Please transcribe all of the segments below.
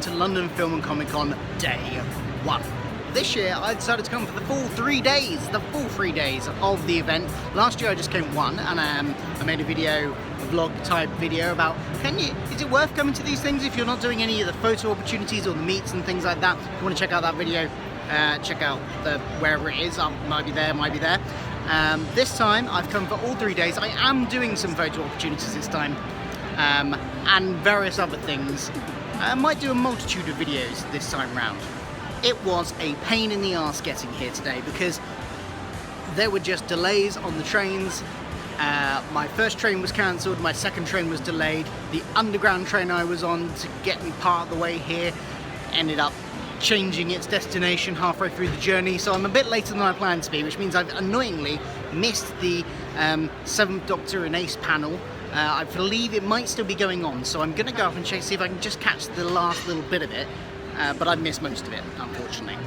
welcome to London Film and Comic Con Day 1. This year I decided to come for the full 3 days, of the event. Last year I just came one, and I made a video, a vlog type video about, is it worth coming to these things if you're not doing any of the photo opportunities or the meets and things like that? If you want to check out that video, check out wherever it is, might be there. This time I've come for all 3 days. I am doing some photo opportunities this time, and various other things. I might do a multitude of videos this time round. It was a pain in the arse getting here today because there were just delays on the trains. My first train was cancelled, my second train was delayed. The underground train I was on to get me part of the way here ended up changing its destination halfway through the journey, so I'm a bit later than I planned to be, which means I've annoyingly missed the 7th Doctor and Ace panel. I believe it might still be going on, so I'm going to go up and check, see if I can just catch the last little bit of it, but I've missed most of it, unfortunately.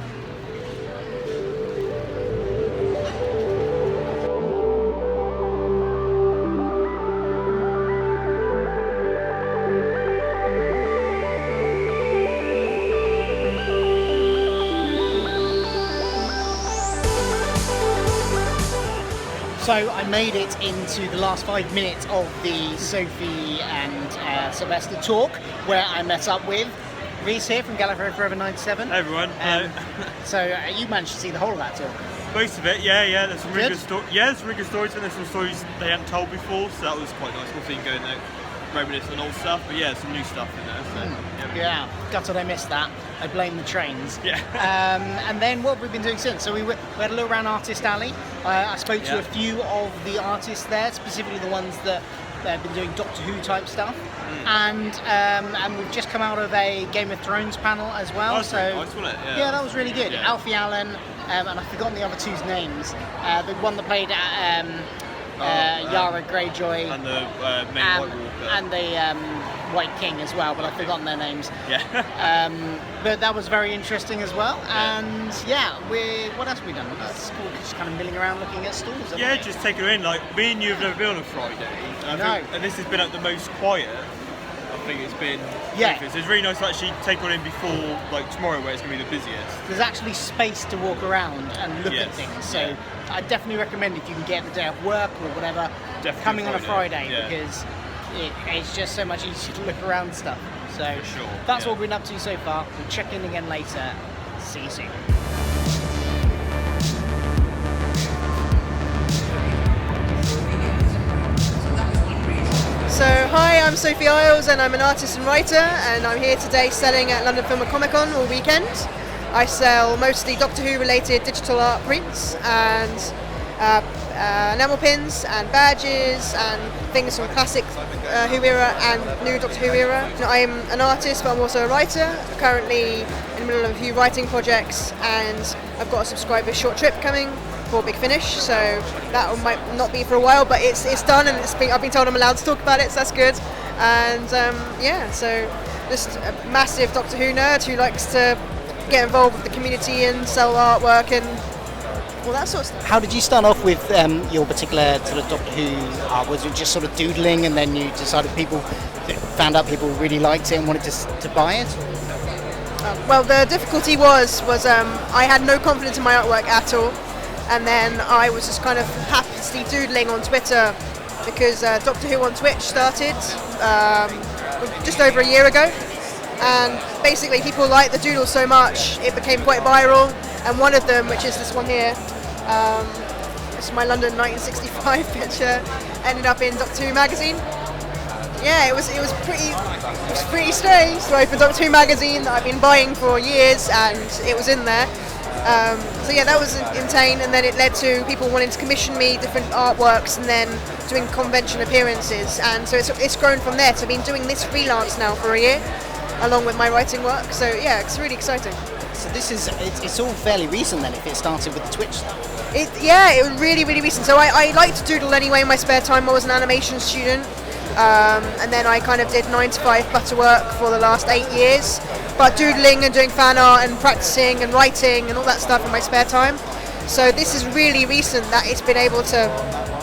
So I made it into the last 5 minutes of the Sophie and Sylvester talk, where I met up with Reese here from Gallifrey Forever 97. Hey everyone. So you managed to see the whole of that talk? Most of it, yeah. There's some really good stories. Yeah, there's some really good stories, and there's some stories they hadn't told before, so that was quite nice. We'll see going there, reminiscing on old stuff, but yeah, some new stuff in there. So, yeah, gutted I missed that. I blame the trains. Yeah. And then what have we been doing since? So we had a look around Artist Alley. I spoke to a few of the artists there, specifically the ones that have been doing Doctor Who type stuff. And we've just come out of a Game of Thrones panel as well. Nice, wasn't it? Yeah, that was really good. Yeah. Alfie Allen, and I've forgotten the other two's names. The one that played Yara Greyjoy and the main White Walker. And the White King as well, but I've forgotten their names. Yeah. But that was very interesting as well. And what else have we done? Just kind of milling around looking at stalls. Yeah, just taking it in. Like, me and you have never been on a Friday. And this has been at the most quiet. I think it's been. Yeah. So it's really nice to actually take one in before, like, tomorrow, where it's going to be the busiest. There's actually space to walk around and look at things. So I definitely recommend, if you can get the day off work or whatever, coming on a Friday, because it's just so much easier to look around stuff. So that's what we've been up to so far. We'll check in again later. See you soon. So hi, I'm Sophie Iles and I'm an artist and writer, and I'm here today selling at London Film and Comic Con all weekend. I sell mostly Doctor Who related digital art prints and enamel pins and badges and things from classic Who era and new Doctor Who era. I'm an artist, but I'm also a writer, currently in the middle of a few writing projects, and I've got a subscriber short trip coming for Big Finish, so that might not be for a while, but it's done, and I've been told I'm allowed to talk about it, so that's good. And so just a massive Doctor Who nerd who likes to get involved with the community and sell artwork and all that sort of stuff. How did you start off with your particular sort of Doctor Who art? Was it just sort of doodling, and then you decided found out people really liked it and wanted to buy it? Well, the difficulty was I had no confidence in my artwork at all. And then I was just kind of happily doodling on Twitter because Doctor Who on Twitch started just over a year ago, and basically people liked the doodle so much it became quite viral. And one of them, which is this one here, it's my London 1965 picture, ended up in Doctor Who magazine. Yeah, it was pretty strange to open Doctor Who magazine that I've been buying for years, and it was in there. So yeah, that was insane, and then it led to people wanting to commission me different artworks and then doing convention appearances, and so it's grown from there. So I've been doing this freelance now for a year, along with my writing work, so yeah, it's really exciting. So it's all fairly recent then, if it started with the Twitch stuff? It was really, really recent. So I like to doodle anyway in my spare time. I was an animation student, and then I kind of did 9 to 5 butterwork for the last 8 years, but doodling and doing fan art and practicing and writing and all that stuff in my spare time. So this is really recent that it's been able to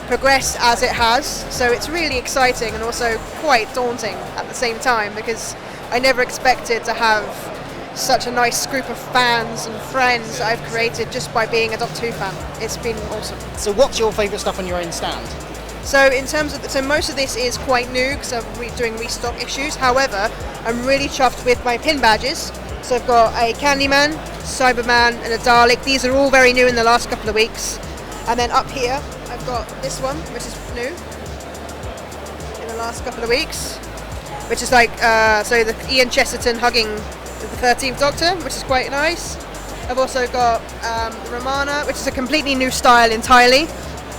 progress as it has. So it's really exciting and also quite daunting at the same time, because I never expected to have such a nice group of fans and friends that I've created just by being a Doctor Who fan. It's been awesome. So what's your favourite stuff on your own stand? So in terms of, most of this is quite new because I'm doing restock issues. However, I'm really chuffed with my pin badges. So I've got a Candyman, Cyberman and a Dalek. These are all very new in the last couple of weeks. And then up here, I've got this one, which is new in the last couple of weeks, which is like, so the Ian Chesterton hugging the 13th Doctor, which is quite nice. I've also got Romana, which is a completely new style entirely.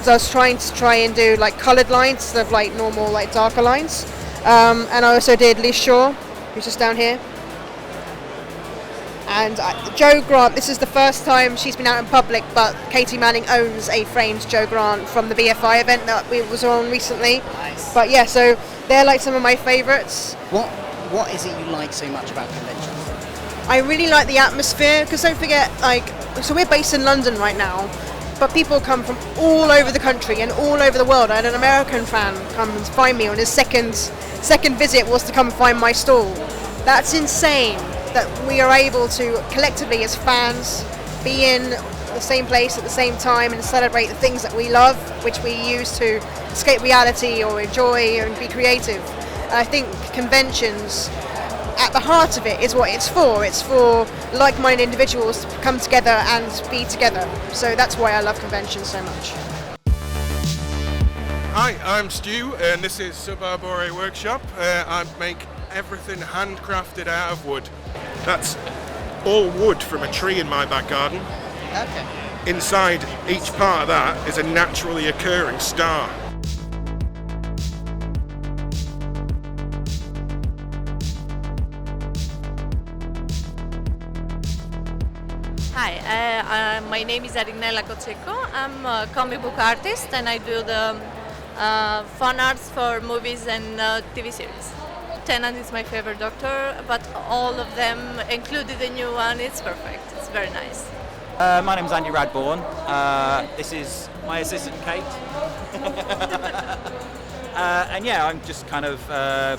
So I was trying and do like coloured lines instead of like normal like darker lines. And I also did Liz Shaw, who's just down here. And Jo Grant, this is the first time she's been out in public, but Katie Manning owns a framed Jo Grant from the BFI event that we was on recently. Nice. But yeah, so they're like some of my favourites. What is it you like so much about conventions? I really like the atmosphere, because don't forget, like, so we're based in London right now, but people come from all over the country and all over the world. I had an American fan come and find me on his second visit was to come and find my stall. That's insane that we are able to collectively as fans be in the same place at the same time and celebrate the things that we love, which we use to escape reality or enjoy and be creative. And I think conventions, at the heart of it, is what it's for. It's for like-minded individuals to come together and be together. So that's why I love conventions so much. Hi, I'm Stu, and this is Supergirl Workshop. I make everything handcrafted out of wood. That's all wood from a tree in my back garden. Okay. Inside each part of that is a naturally occurring star. Hi, my name is Arignella Coceco. I'm a comic book artist and I do the fun arts for movies and TV series. Tennant is my favorite Doctor, but all of them, including the new one, it's perfect. It's very nice. My name's Andy Radbourne. This is my assistant Kate. And yeah, I'm just kind of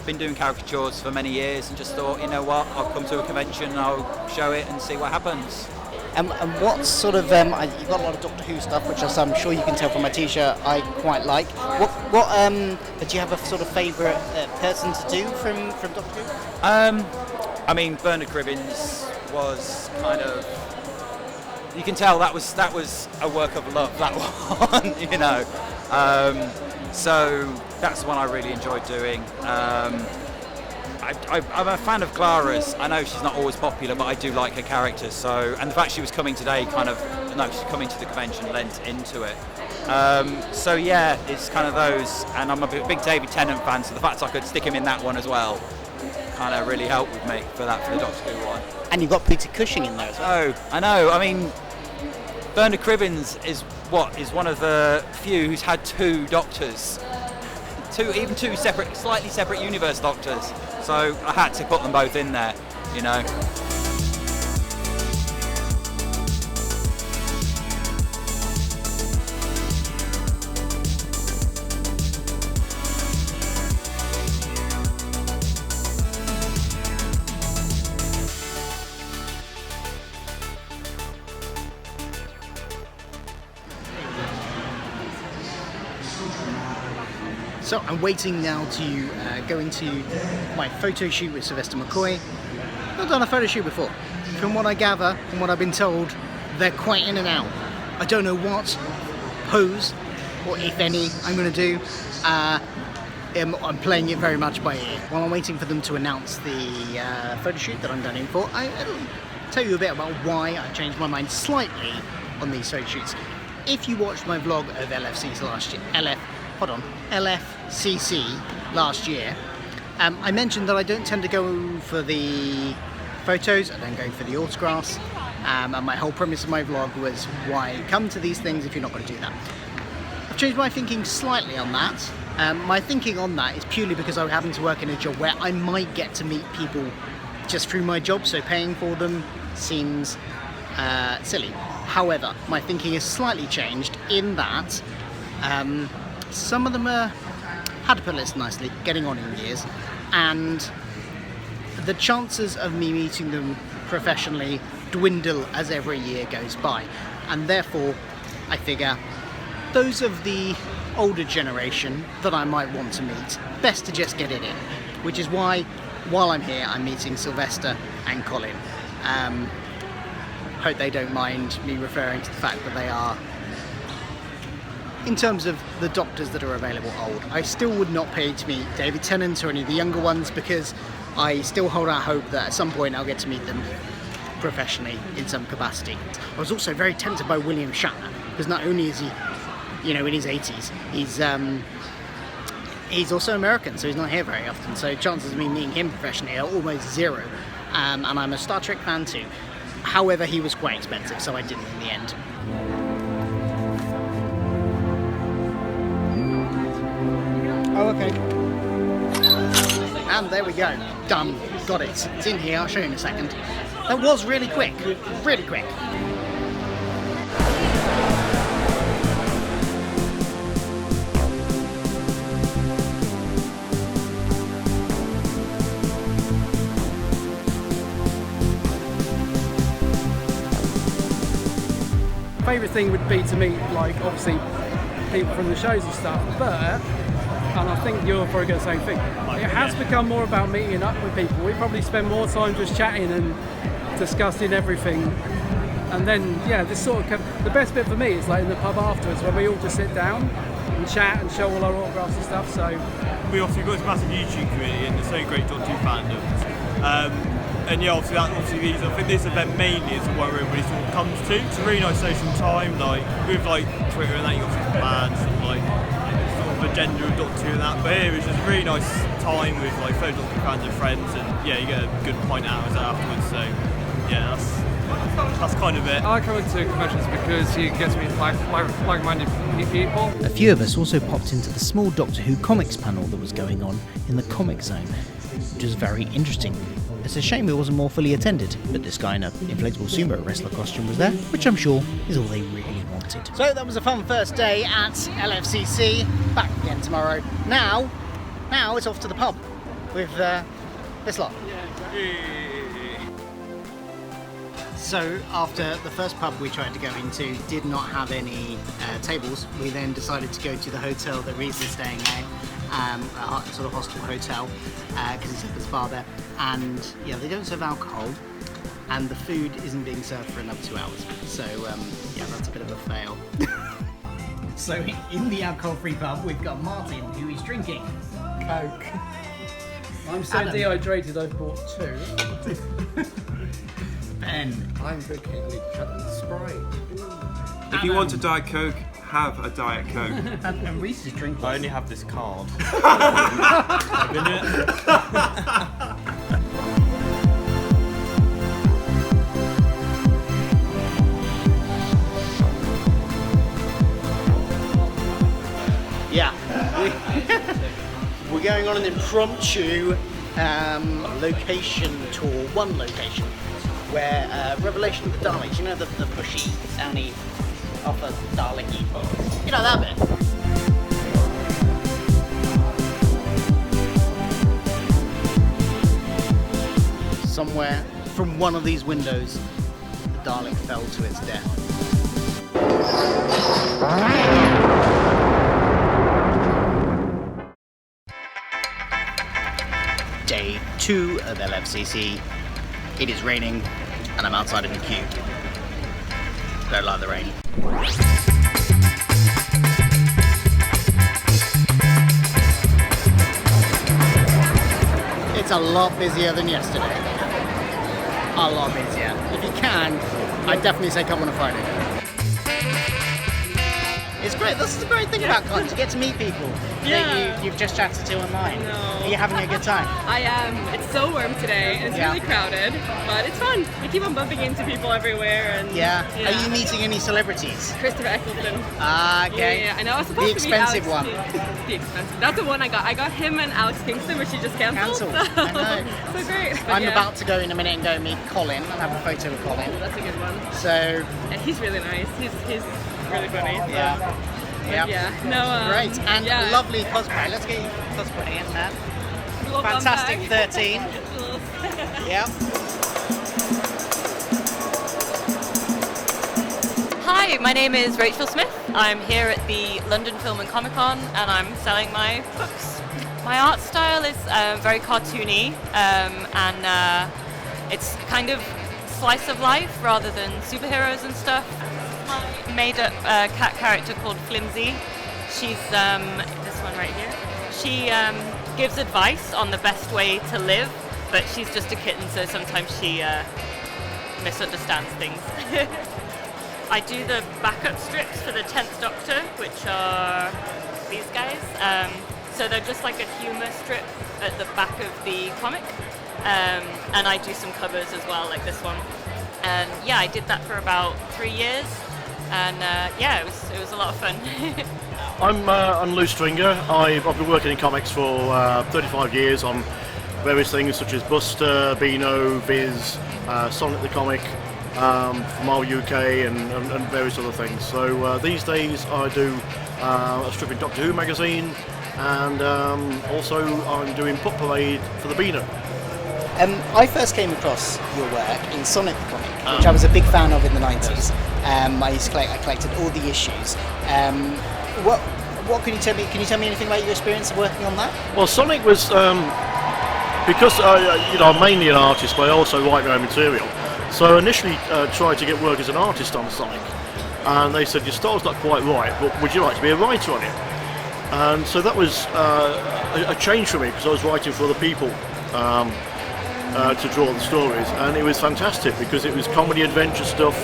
been doing caricatures for many years and just thought, you know what, I'll come to a convention and I'll show it and see what happens. And what sort of, you've got a lot of Doctor Who stuff, which as I'm sure you can tell from my t-shirt, I quite like. Do you have a sort of favourite person to do from Doctor Who? I mean, Bernard Cribbins was kind of, you can tell that was a work of love, that one, you know. So that's one I really enjoyed doing. I'm a fan of Clara's. I know she's not always popular, but I do like her character. So, and the fact she was coming today she's coming to the convention lent into it. So yeah, it's kind of those. And I'm a big David Tennant fan, so the fact I could stick him in that one as well kind of really helped with me for the Doctor Who one. And you've got Peter Cushing in there as well. Oh, I know. I mean, Bernard Cribbins is one of the few who's had two Doctors. Two separate, slightly separate universe Doctors. So I had to put them both in there, you know. So I'm waiting now to go into my photo shoot with Sylvester McCoy. Not done a photo shoot before. From what I gather, from what I've been told, they're quite in and out. I don't know what pose, or if any, I'm going to do. I'm playing it very much by ear. While I'm waiting for them to announce the photo shoot that I'm going in for, I'll tell you a bit about why I changed my mind slightly on these photo shoots. If you watched my vlog of LFCC last year, LFCC last year, I mentioned that I don't tend to go for the photos, I don't go for the autographs, and my whole premise of my vlog was why come to these things if you're not going to do that. I've changed my thinking slightly on that. My thinking on that is purely because I happen to work in a job where I might get to meet people just through my job, so paying for them seems silly. However, my thinking has slightly changed in that some of them are, how to put this nicely, getting on in years, and the chances of me meeting them professionally dwindle as every year goes by, and therefore I figure those of the older generation that I might want to meet, best to just get it in, which is why while I'm here I'm meeting Sylvester and Colin. Hope they don't mind me referring to the fact that they are, in terms of the doctors that are available, old. I still would not pay to meet David Tennant or any of the younger ones, because I still hold out hope that at some point I'll get to meet them professionally in some capacity. I was also very tempted by William Shatner, because not only is he, you know, in his 80s, he's also American, so he's not here very often, so chances of me meeting him professionally are almost zero. And I'm a Star Trek fan too. However, he was quite expensive, so I didn't in the end. Oh, okay. And there we go. Done. Got it. It's in here. I'll show you in a second. That was really quick. Really quick. Favourite thing would be to meet, like, obviously people from the shows and stuff, but, and I think you're probably going to say the same thing, it has become more about meeting up with people. We probably spend more time just chatting and discussing everything, and then, yeah, this sort of, the best bit for me is like in the pub afterwards when we all just sit down and chat and show all our autographs and stuff. So we obviously got this massive YouTube community and there's so great Doctor Who fandoms. And yeah, obviously I think this event mainly is the one where everybody sort of comes to. It's a really nice social time, like with like Twitter and that, you obviously bands and like sort of agenda of Doctor Who and that. But here it was just a really nice time with like fellow Doctor Who fans and friends, and yeah, you get a good pint out of it afterwards. So yeah, that's kind of it. I like coming to conventions because you get to meet like-minded people. A few of us also popped into the small Doctor Who comics panel that was going on in the Comic Zone, which was very interesting. It's a shame it wasn't more fully attended, but this guy in an inflatable sumo wrestler costume was there, which I'm sure is all they really wanted. So that was a fun first day at LFCC. Back again tomorrow. Now it's off to the pub with this lot. So after the first pub we tried to go into did not have any tables, we then decided to go to the hotel that Reese is staying at, a sort of hostel hotel, because he said there's a bar there, and yeah, they don't serve alcohol, and the food isn't being served for another 2 hours. So yeah, that's a bit of a fail. So in the alcohol-free pub we've got Martin, who is drinking Coke. I'm so Adam. dehydrated I bought 2. Ben. I'm drinking Sprite. If you want a Diet Coke, have a Diet Coke. And Reese is drinking. I only have this card. Yeah, we're going on an impromptu location tour, one location, where Revelation of the Daleks, you know the pushy, downy, off a Dalek-y, you know that bit. Somewhere from one of these windows, the Dalek fell to its death. Day 2 of LFCC. It is raining and I'm outside in the queue. Don't like the rain. It's a lot busier than yesterday. A lot busier. If you can, I'd definitely say come on a Friday. It's great. This is the great thing about cons. You get to meet people that you've just chatted to online. Are you having a good time? I am. It's so warm today. And it's really crowded, but it's fun. We keep on bumping into people everywhere. And yeah. Are you meeting any celebrities? Christopher Eccleston. Ah, okay. Yeah. I know. I was supposed the expensive to meet Alex. one. The expensive. That's the one I got. I got him and Alex Kingston, which she just cancelled. So. I know. So great. But I'm about to go in a minute and go meet Colin and have a photo with Colin. That's a good one. So. And he's really nice. He's really funny. So. Yeah. Yeah. No. Great. And lovely cosplay. Let's get you cosplay in, man. Welcome Fantastic back. 13. Yeah. Hi, my name is Rachel Smith. I'm here at the London Film and Comic Con and I'm selling my books. My art style is very cartoony and it's kind of slice of life rather than superheroes and stuff. I made a cat character called Flimsy. She's this one right here. She gives advice on the best way to live, but she's just a kitten, so sometimes she misunderstands things. I do the backup strips for the 10th Doctor, which are these guys. So they're just like a humour strip at the back of the comic. And I do some covers as well, like this one. And yeah, I did that for about 3 years. And yeah, it was a lot of fun. I'm Lou Stringer. I've been working in comics for 35 years on various things such as Buster, Beano, Viz, Sonic the Comic, Marvel UK and various other things. So these days I do a strip in Doctor Who magazine, and also I'm doing Put Parade for the Beano. I first came across your work in Sonic the Comic, which I was a big fan of in the 90s. I collected all the issues. What can you tell me? Can you tell me anything about your experience of working on that? Well, Sonic was because I'm mainly an artist, but I also write my own material. So I initially tried to get work as an artist on Sonic, and they said your style's not quite right, but would you like to be a writer on it? And so that was a change for me, because I was writing for other people to draw the stories, and it was fantastic because it was comedy adventure stuff.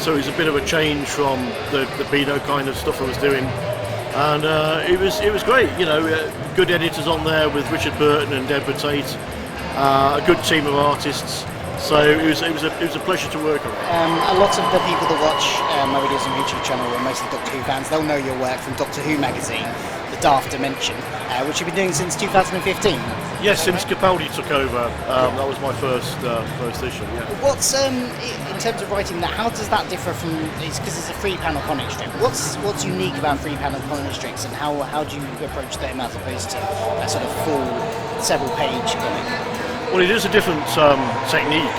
So it was a bit of a change from the Beano kind of stuff I was doing, and it was great. Good editors on there with Richard Burton and Deborah Tate, a good team of artists. So it was a pleasure to work on. A lot of the people that watch my videos on YouTube channel are mostly Doctor Who fans. They'll know your work from Doctor Who magazine, The Daft Dimension, which you've been doing since 2015. Yes, since Capaldi took over. That was my first issue. Yeah. What's in terms of writing that? How does that differ from? It's because it's a free panel comic strip. What's unique about free panel comic strips, and how do you approach them as opposed to a sort of full several page comic? Well, it is a different technique,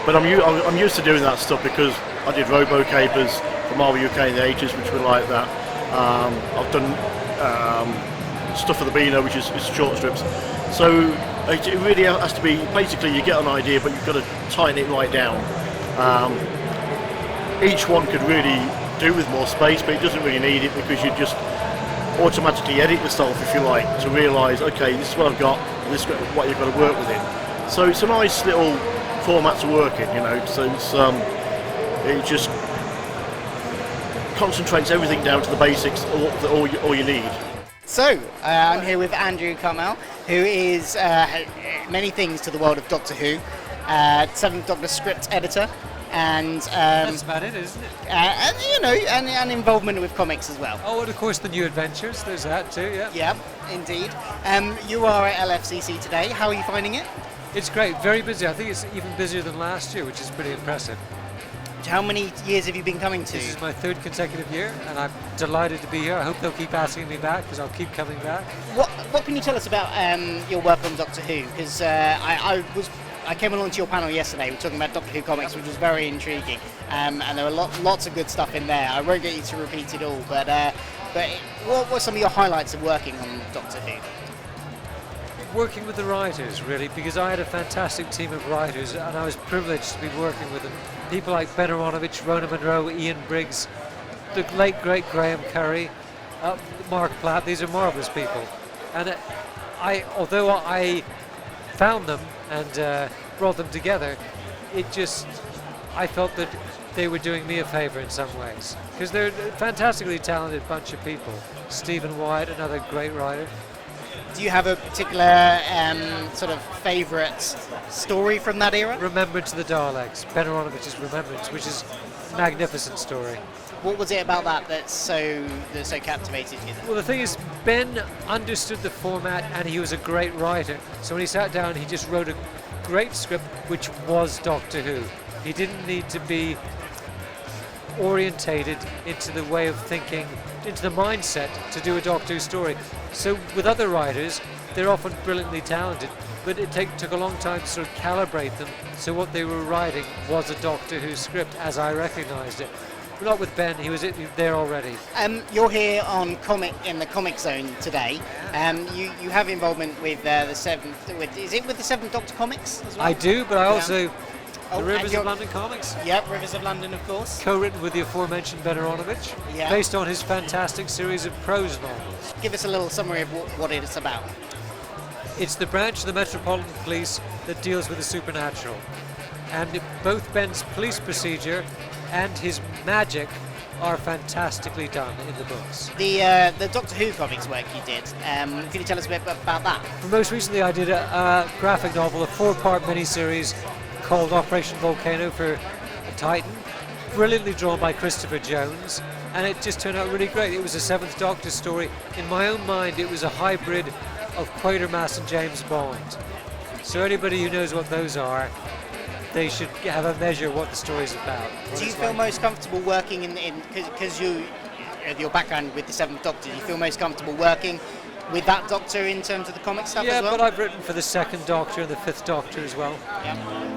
but I'm used to doing that stuff because I did Robo Capers for Marvel UK in the 80s, which were like that. I've done stuff for the Beano, which is short strips. So it really has to be, basically you get an idea, but you've got to tighten it right down. Each one could really do with more space, but it doesn't really need it because you just automatically edit yourself, if you like, to realise, okay, this is what I've got, this is what you've got to work within. So it's a nice little format to work in, so it's, it just concentrates everything down to the basics, all you need. So, I'm here with Andrew Cartmel, who is many things to the world of Doctor Who, 7th Doctor script editor, and that's about it, isn't it? And involvement with comics as well. Oh, and of course the new adventures. There's that too. Yeah. Yeah, indeed. You are at LFCC today. How are you finding it? It's great. Very busy. I think it's even busier than last year, which is pretty impressive. How many years have you been coming to? This is my 3rd consecutive year, and I'm delighted to be here. I hope they'll keep asking me back because I'll keep coming back. What can you tell us about your work on Doctor Who? Because I came along to your panel yesterday. We were talking about Doctor Who comics, which was very intriguing, and there were lots of good stuff in there. I won't get you to repeat it all, but what were some of your highlights of working on Doctor Who? Working with the writers, really, because I had a fantastic team of writers, and I was privileged to be working with them. People like Ben Aronovich, Rona Munro, Ian Briggs, the late great Graham Curry, Mark Platt. These are marvellous people, and although I found them and brought them together, I felt that they were doing me a favour in some ways, because they're a fantastically talented bunch of people. Stephen Wyatt, another great writer. Do you have a particular sort of favourite story from that era? Remembrance of the Daleks, Ben Aronovich's Remembrance, which is a magnificent story. What was it about that so captivated you? Well, the thing is, Ben understood the format and he was a great writer. So when he sat down, he just wrote a great script, which was Doctor Who. He didn't need to be orientated into the way of thinking, into the mindset to do a Doctor Who story. So with other writers, they're often brilliantly talented, but it took a long time to sort of calibrate them so what they were writing was a Doctor Who script as I recognised it. But not with Ben, he was there already. You're here on in the Comic Zone today. You have involvement with the Seventh. Is it with the Seventh Doctor comics as well? I do, but I also Oh, the Rivers of London comics. Yep, Rivers of London, of course. Co-written with the aforementioned Ben Aronovich, based on his fantastic series of prose novels. Give us a little summary of what it is about. It's the branch of the Metropolitan Police that deals with the supernatural. And both Ben's police procedure and his magic are fantastically done in the books. The Doctor Who comics work you did, can you tell us a bit about that? Most recently I did a graphic novel, a 4-part miniseries called Operation Volcano for Titan, brilliantly drawn by Christopher Jones, and it just turned out really great. It was a 7th Doctor story. In my own mind, it was a hybrid of Quatermass and James Bond. So anybody who knows what those are, they should have a measure of what the story's about. Do you feel most comfortable working because your background with the 7th Doctor, do you feel most comfortable working with that Doctor in terms of the comic stuff as well? Yeah, but I've written for the 2nd Doctor and the 5th Doctor as well. Yeah.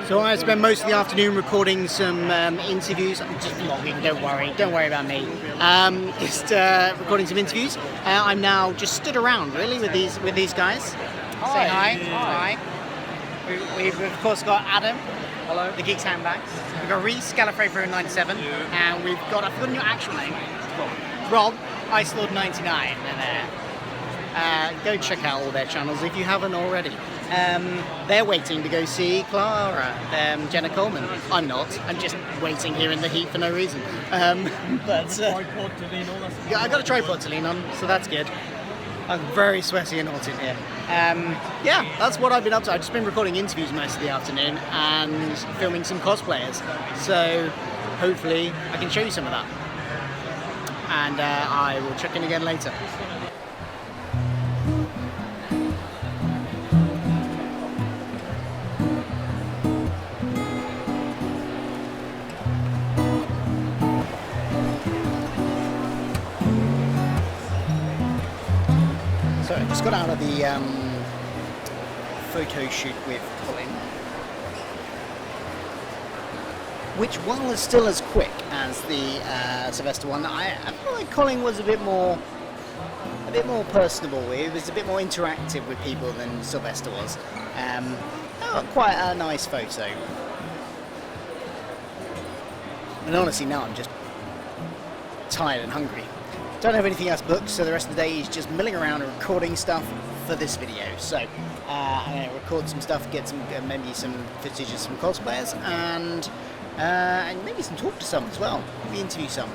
So I spent most of the afternoon recording some interviews. I'm just vlogging, don't worry about me. Just recording some interviews. I'm now just stood around really with these guys. Hi. Say hi. Hi. We've of course got Adam. Hello. The Geeks Handbags. We've got Reese, Gallifrey for 97. And we've got, I've forgotten your actual name. Rob, Ice Lord 99 in there. Go check out all their channels if you haven't already. They're waiting to go see Clara, Jenna Coleman. I'm not. I'm just waiting here in the heat for no reason. But yeah, I got a tripod to lean on, so that's good. I'm very sweaty and hot in here. Yeah, that's what I've been up to. I've just been recording interviews most of the afternoon and filming some cosplayers. So hopefully I can show you some of that. And I will check in again later. So I just got out of the photo shoot with Colin, which while is still as quick as the Sylvester one, I feel like Colin was a bit more personable. It was a bit more interactive with people than Sylvester was. Quite a nice photo. And honestly, now I'm just tired and hungry. Don't have anything else booked, so the rest of the day is just milling around and recording stuff for this video. So I'm going to record some stuff, get some maybe some footage of some cosplayers, and maybe some talk to some as well. Maybe interview some.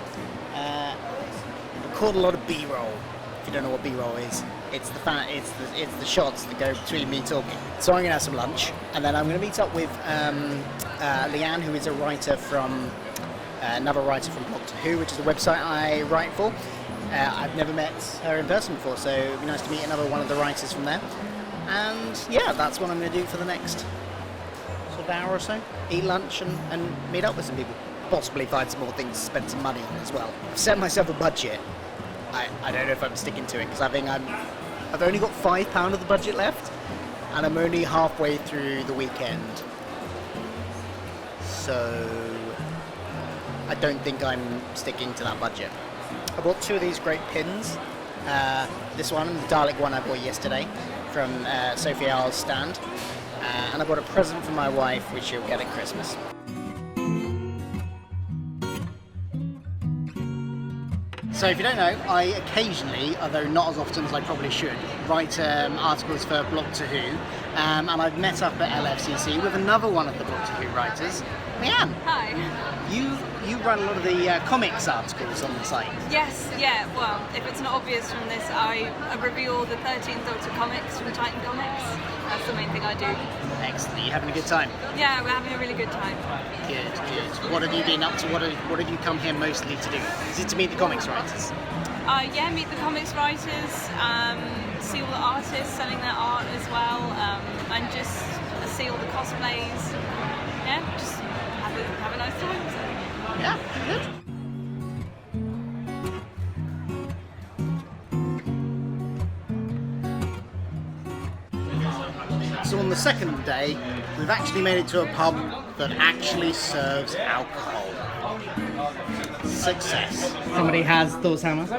Record a lot of B-roll. If you don't know what B-roll is, it's the shots that go between me talking. So I'm going to have some lunch, and then I'm going to meet up with Leanne, who is a writer from. Another writer from Doctor Who, which is the website I write for. I've never met her in person before, so it'd be nice to meet another one of the writers from there. And yeah, that's what I'm going to do for the next sort of hour or so. Eat lunch and meet up with some people. Possibly find some more things to spend some money on as well. I've set myself a budget. I don't know if I'm sticking to it, because I think I've only got £5 of the budget left, and I'm only halfway through the weekend. So I don't think I'm sticking to that budget. I bought 2 of these great pins. This one, the Dalek one I bought yesterday from Sophie Iles' stand. And I bought a present for my wife, which she'll get at Christmas. So if you don't know, I occasionally, although not as often as I probably should, write articles for Blog to Who, and I've met up at LFCC with another one of the Blog to Who writers, Leanne. Hi. You write a lot of the comics articles on the site. Yes, yeah, well, if it's not obvious from this, I review all the 13th Doctor comics from Titan Comics. That's the main thing I do. Excellent. Are you having a good time? Yeah, we're having a really good time. Good, good. What have you been up to? What have you come here mostly to do? Is it to meet the comics writers? Yeah, meet the comics writers, see all the artists selling their art as well, and just see all the cosplays. Yeah, just have a nice time. So. Yeah, good. So on the second day, we've actually made it to a pub that actually serves alcohol. Success. Somebody has Thor's hammer, so...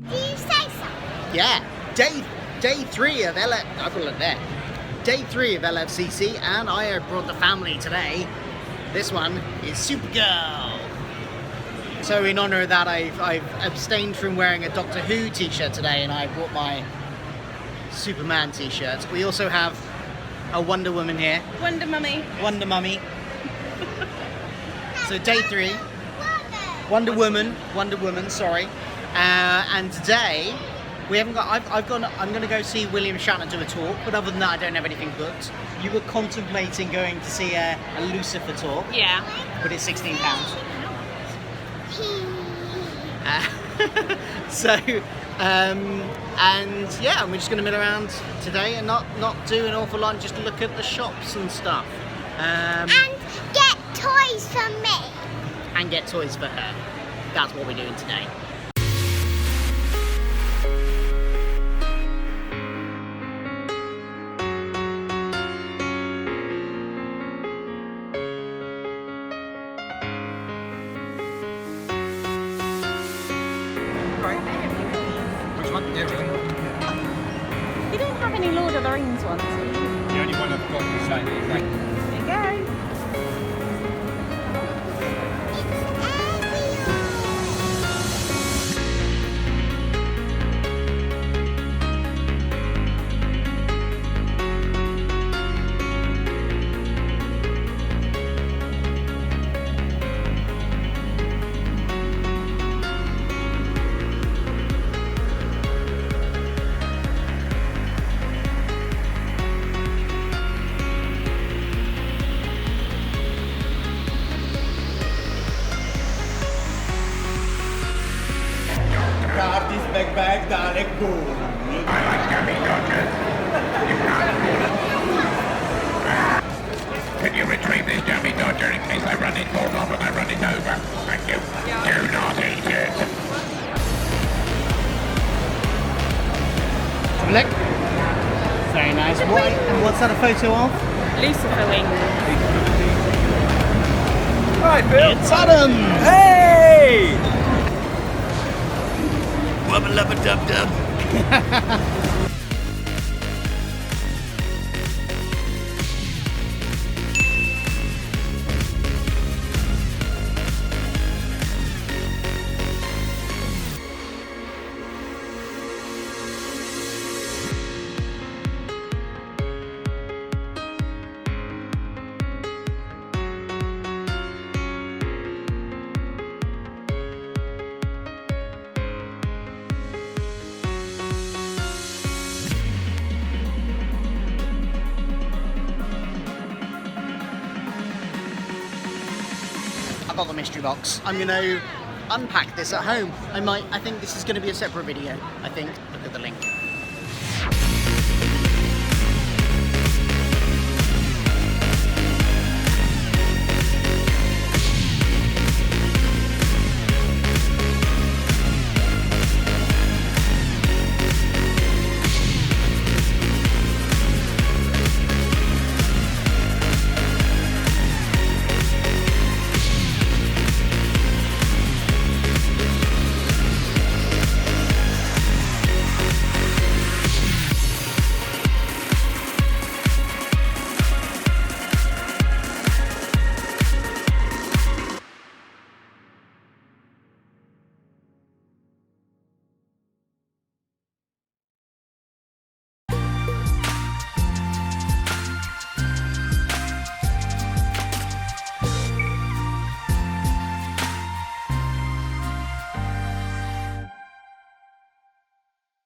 Do you say so? Yeah, day 3 of I've got it there. Day 3 of LFCC, and I have brought the family today. This one is Supergirl. So in honour of that, I've abstained from wearing a Doctor Who t-shirt today, and I brought my Superman t-shirt. We also have a Wonder Woman here. Wonder Mummy. Wonder Mummy. So day 3. Wonder Woman, sorry. And today we haven't got. I'm going to go see William Shatner do a talk, but other than that, I don't have anything booked. You were contemplating going to see a Lucifer talk. Yeah. But it's £16. And yeah, we're just going to mill around today and not do an awful lot, just look at the shops and stuff. And get toys for me. And get toys for her. That's what we're doing today. Which one? Yeah, really. You don't have any Lord of the Rings ones. The only one I've got is like, There you go. bag, Dalek, go. I like having Dodgers. Can you retrieve this dummy Dodger in case I run it more off and I run it over? Thank you. Yeah. Do not eat it. Look. Very nice. What's that a photo of? Lucifer wing. Right, Bill. It's Adam. Hey! Wubba lubba dub dub. got the mystery box. I'm going to unpack this at home. I think this is going to be a separate video, I think. Look at the link.